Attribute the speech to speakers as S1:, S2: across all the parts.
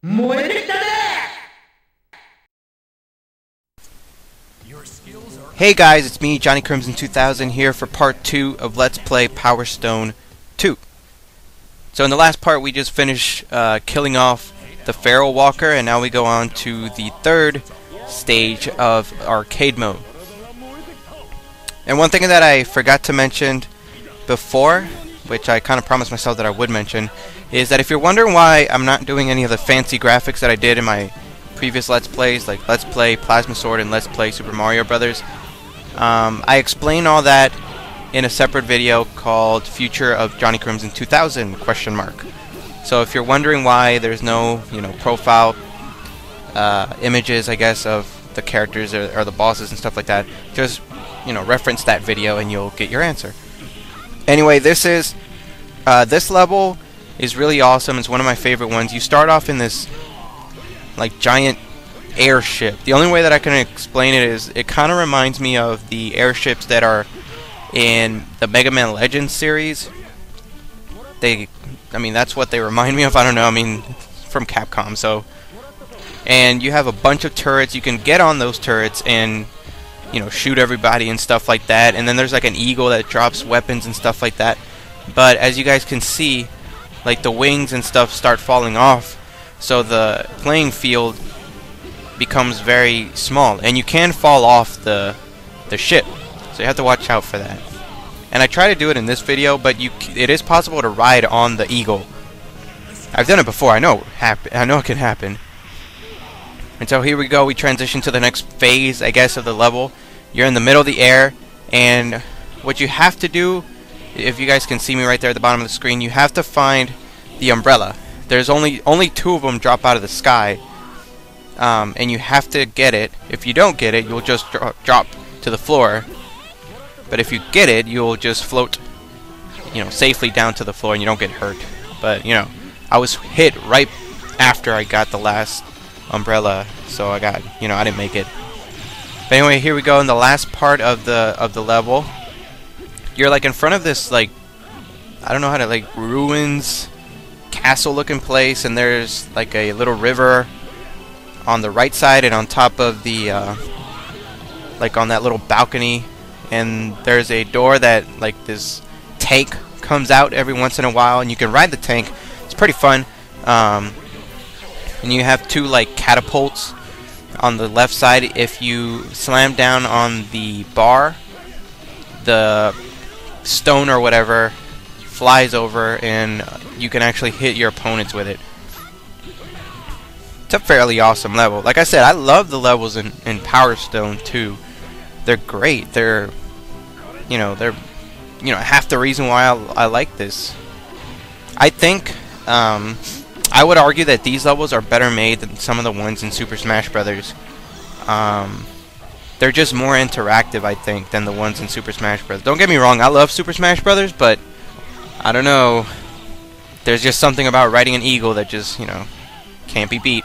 S1: Hey guys, it's me, Johnny Crimson 2000 here for part 2 of Let's Play Power Stone 2. So in the last part we just finished killing off the Feral Walker, and now we go on to the third stage of arcade mode. And one thing that I forgot to mention before, which I kind of promised myself that I would mention, is that if you're wondering why I'm not doing any of the fancy graphics that I did in my previous Let's Plays, like Let's Play Plasma Sword and Let's Play Super Mario Brothers, I explain all that in a separate video called Future of Johnny Crimson 2000 ? So if you're wondering why there's no, profile images, I guess, of the characters or the bosses and stuff like that, just, reference that video and you'll get your answer. Anyway, this level is really awesome. It's one of my favorite ones. You start off in this like giant airship. The only way that I can explain it is it kind of reminds me of the airships that are in the Mega Man Legends series. That's what they remind me of. I don't know. From Capcom. So, and you have a bunch of turrets. You can get on those turrets and shoot everybody and stuff like that. And then there's like an eagle that drops weapons and stuff like that. But as you guys can see, like the wings and stuff start falling off, so the playing field becomes very small, and you can fall off the ship, so you have to watch out for that. And I try to do it in this video, but it is possible to ride on the eagle. I've done it before. I know it can happen. And so here we go. We transition to the next phase, I guess, of the level. You're in the middle of the air, and what you have to do, if you guys can see me right there at the bottom of the screen, you have to find the umbrella. There's only 2 of them drop out of the sky, and you have to get it. If you don't get it, you'll just drop to the floor. But if you get it, you'll just float, safely down to the floor, and you don't get hurt. But I was hit right after I got the last umbrella, so I didn't make it. But anyway, here we go in the last part of the level. You're like in front of this, like, I don't know how to, like, ruins castle looking place, and there's like a little river on the right side, and on top of the like on that little balcony, and there's a door that like this tank comes out every once in a while, and you can ride the tank. It's pretty fun. And you have 2 like catapults on the left side. If you slam down on the bar, the stone or whatever flies over, and you can actually hit your opponents with it. It's a fairly awesome level. Like I said, I love the levels in Power Stone 2. They're great. They're half the reason why I like this. I think I would argue that these levels are better made than some of the ones in Super Smash Brothers. They're just more interactive, I think, than the ones in Super Smash Brothers. Don't get me wrong, I love Super Smash Brothers, but I don't know. There's just something about riding an eagle that just, can't be beat.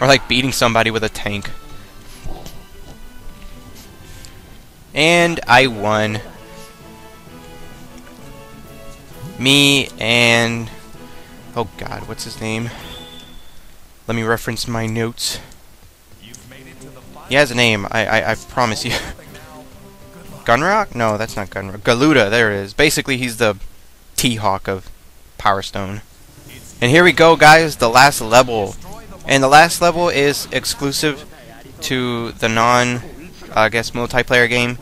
S1: Or like beating somebody with a tank. And I won. Me and... oh god, what's his name? Let me reference my notes. He has a name, I promise you. Gunrock? No, that's not Gunrock. Galuda, there it is. Basically, he's the T-Hawk of Power Stone. And here we go, guys, the last level. And the last level is exclusive to the multiplayer game.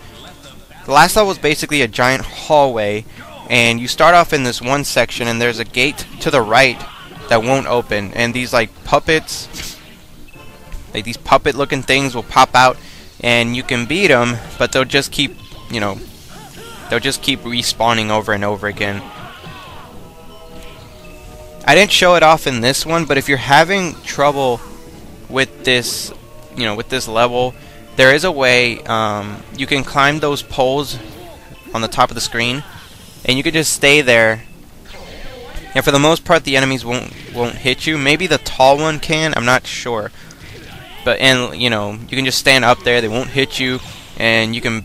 S1: The last level is basically a giant hallway, and you start off in this one section, and there's a gate to the right that won't open, and these like puppets, like these puppet looking things will pop out, and you can beat them, but they'll just keep respawning over and over again. I didn't show it off in this one, but if you're having trouble with this, with this level, there is a way. You can climb those poles on the top of the screen, and you can just stay there. And for the most part, the enemies won't hit you. Maybe the tall one can. I'm not sure. But you can just stand up there. They won't hit you, and you can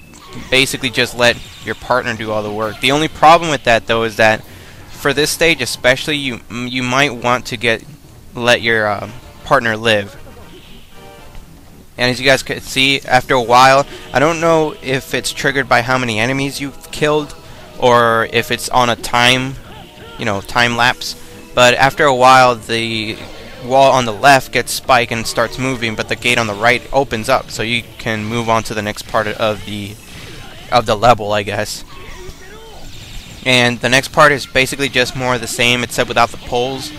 S1: basically just let your partner do all the work. The only problem with that, though, is that for this stage especially, you might want to get let your partner live. And as you guys can see, after a while, I don't know if it's triggered by how many enemies you've killed or if it's on a time, time lapse. But after a while, the wall on the left gets spiked and starts moving, but the gate on the right opens up, so you can move on to the next part of the level, I guess. And the next part is basically just more of the same, except without the poles.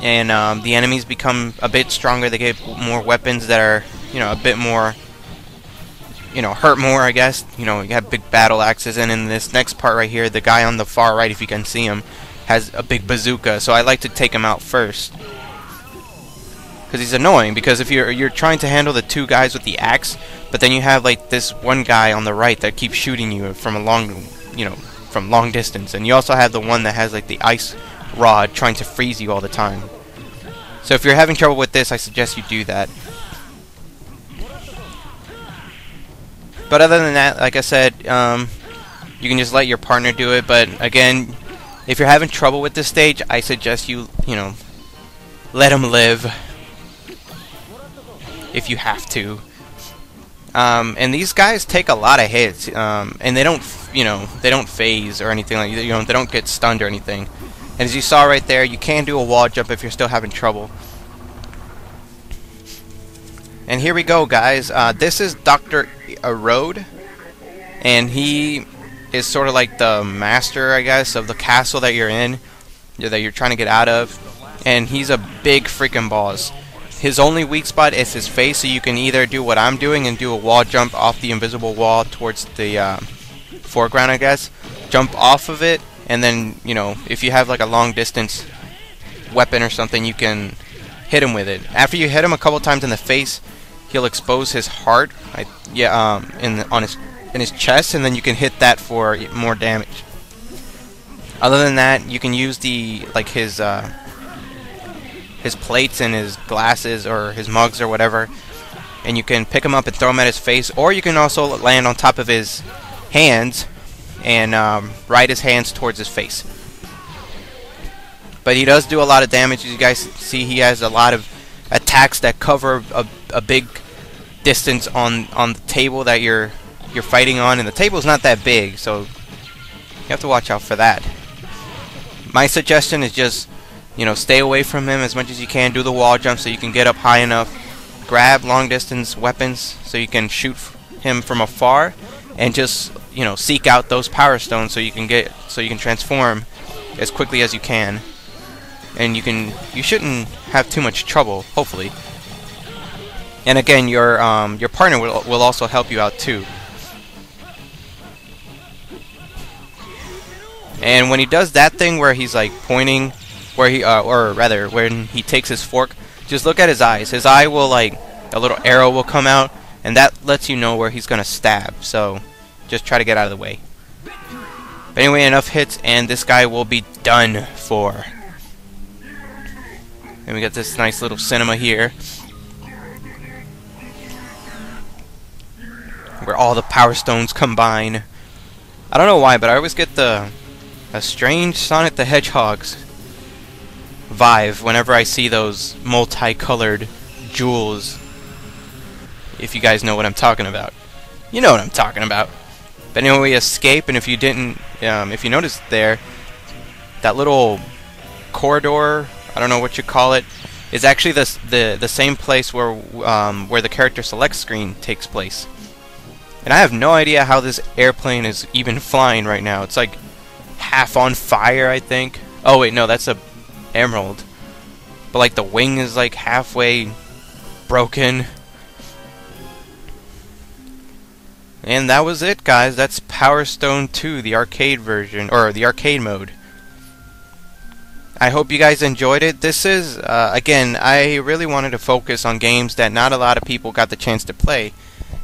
S1: And the enemies become a bit stronger. They get more weapons that are, a bit more, hurt more, I guess. You have big battle axes. And in this next part right here, the guy on the far right, if you can see him, has a big bazooka. So I like to take him out first, because he's annoying. Because if you're trying to handle the two guys with the axe, but then you have like this one guy on the right that keeps shooting you from a from long distance, and you also have the one that has like the ice rod trying to freeze you all the time. So if you're having trouble with this, I suggest you do that. But other than that, like I said, you can just let your partner do it. But again, if you're having trouble with this stage, I suggest you, let him live if you have to. And these guys take a lot of hits, and they don't phase or anything like that. They don't get stunned or anything. And as you saw right there, you can do a wall jump if you're still having trouble. And here we go, guys. This is Dr. Erode, and he is sort of like the master, I guess, of the castle that you're in, that you're trying to get out of. And he's a big freaking boss. His only weak spot is his face, so you can either do what I'm doing and do a wall jump off the invisible wall towards the foreground, I guess. Jump off of it, and then, if you have like a long distance weapon or something, you can hit him with it. After you hit him a couple times in the face, he'll expose his heart, in his chest, and then you can hit that for more damage. Other than that, you can use his plates and his glasses or his mugs or whatever, and you can pick him up and throw him at his face, or you can also land on top of his hands and ride his hands towards his face. But he does do a lot of damage. As you guys see, he has a lot of attacks that cover a big distance on the table that you're fighting on, and the table's not that big, so you have to watch out for that. My suggestion is just, stay away from him as much as you can. Do the wall jump so you can get up high enough. Grab long distance weapons so you can shoot him from afar, and just seek out those power stones so you can transform as quickly as you can. And you shouldn't have too much trouble, hopefully. And again, your partner will also help you out too. And when he does that thing where he's like pointing, or rather when he takes his fork, just look at his eyes. His eye will, like, a little arrow will come out, and that lets you know where he's gonna stab. So just try to get out of the way. But anyway, enough hits, and this guy will be done for. And we got this nice little cinema here, where all the power stones combine. I don't know why, but I always get a strange Sonic the Hedgehog's vibe whenever I see those multicolored jewels. If you guys know what I'm talking about, you know what I'm talking about. But anyway, we escape, and if you didn't, if you noticed there, that little corridor, I don't know what you call it, is actually the same place where the character select screen takes place. And I have no idea how this airplane is even flying right now. It's like half on fire, I think. Oh wait, no, that's a emerald. But like the wing is like halfway broken. And that was it, guys. That's Power Stone 2, the arcade version, or the arcade mode. I hope you guys enjoyed it. This is, again, I really wanted to focus on games that not a lot of people got the chance to play.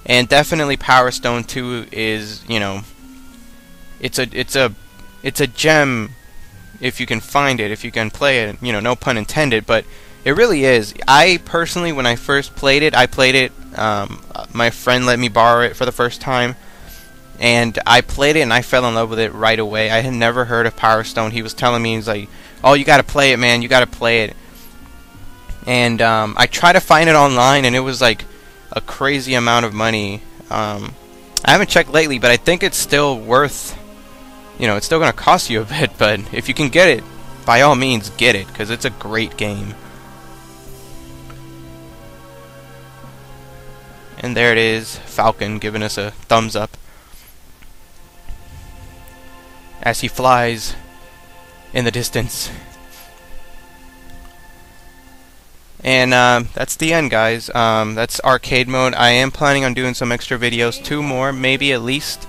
S1: And definitely Power Stone 2 is, it's a gem if you can find it, if you can play it, no pun intended, but it really is. I personally, when I first played it, my friend let me borrow it for the first time, and I played it and I fell in love with it right away. I had never heard of Power Stone. He was telling me, he's like, oh, you gotta play it, man, you gotta play it. And I tried to find it online, and it was like a crazy amount of money. I haven't checked lately, but I think it's still worth, you know, it's still going to cost you a bit, but if you can get it, by all means get it, because it's a great game. And there it is, Falcon giving us a thumbs up as he flies in the distance. And that's the end, guys. That's arcade mode. I am planning on doing some extra videos, 2 more, maybe at least,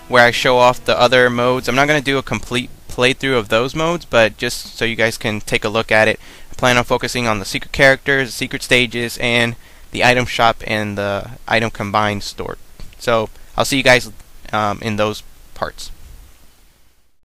S1: where I show off the other modes. I'm not going to do a complete playthrough of those modes, but just so you guys can take a look at it. I plan on focusing on the secret characters, the secret stages, and the item shop and the item combined store. So I'll see you guys in those parts.